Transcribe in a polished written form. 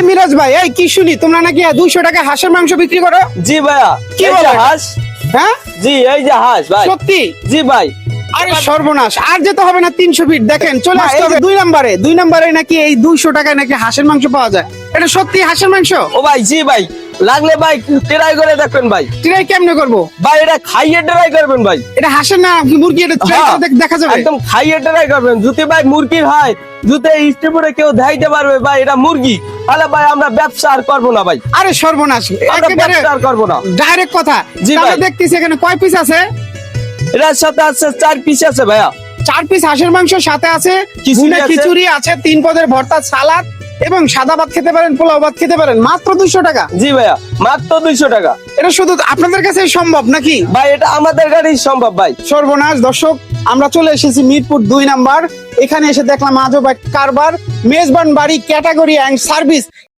মিরাজ ভাই, এই কি শুনি তোমরা নাকি 200 টাকা হাঁসের মাংস বিক্রি করো? জি ভাইয়া। কি এই যে বলো? হাঁস। হ্যাঁ জি এই যে হাঁস ভাই। সত্যি? জি ভাই। আরে সর্বনাশ, আর যেতে হবে না 300 ফিট, দেখেন চলে ভাই, আসতে এই হবে যে- 2 নম্বরে নাকি এই 200 টাকায় নাকি হাঁসের মাংস পাওয়া যায়। এটা সত্যি হাঁসের মাংস? ও ভাই জি ভাই, লাগলে ভাই ট্রাই করে দেখবেন ভাই। ট্রাই কেমনে করবো? ভাই এটা খাইয়ে ট্রাই করবেন ভাই। এটা হাঁসের না কি মুরগি? এটা try হ্যাঁ, করে দেখা যাবে? একদম খাইয়ে ট্রাই করবেন। যদি ভাই মুরগির হয়, যদি স্টেপে কেউ দেখাইতে পারবে ভাই এটা মুরগি, তাহলে ভাই আমরা ব্যবসা আর করবো না ভাই। আরে সর্বনাশ, আমরা একেবারে ব্যবসা আর করবো না। ডাইরেক্ট কথা। জি তাহলে ভাই। দেখতেছি এখানে কয় পিস আছে? এটার সাথে আছে 4 পিস আছে ভাইয়া। 4 পিস হাঁসের মাংস, সাথে আছে খিচুড়ি আছে। খিচুড়ি আছে, 3 পদের ভর্তা, সালাদ এবং সাদা ভাত খেতে পারেন, পোলাও ভাত খেতে পারেন, মাত্র 200 টাকা। জি ভাইয়া, মাত্র 200 টাকা। এটা শুধু আপনাদের কাছে সম্ভব নাকি? ভাই এটা আমাদের গাড়ি সম্ভব ভাই। সর্বনাশ দর্শক, আমরা চলে এসেছি মিরপুর 2 নাম্বার। এখানে এসে দেখলাম আজব এক কারবার, মেজবান বাড়ি ক্যাটাগরি অ্যান্ড সার্ভিস।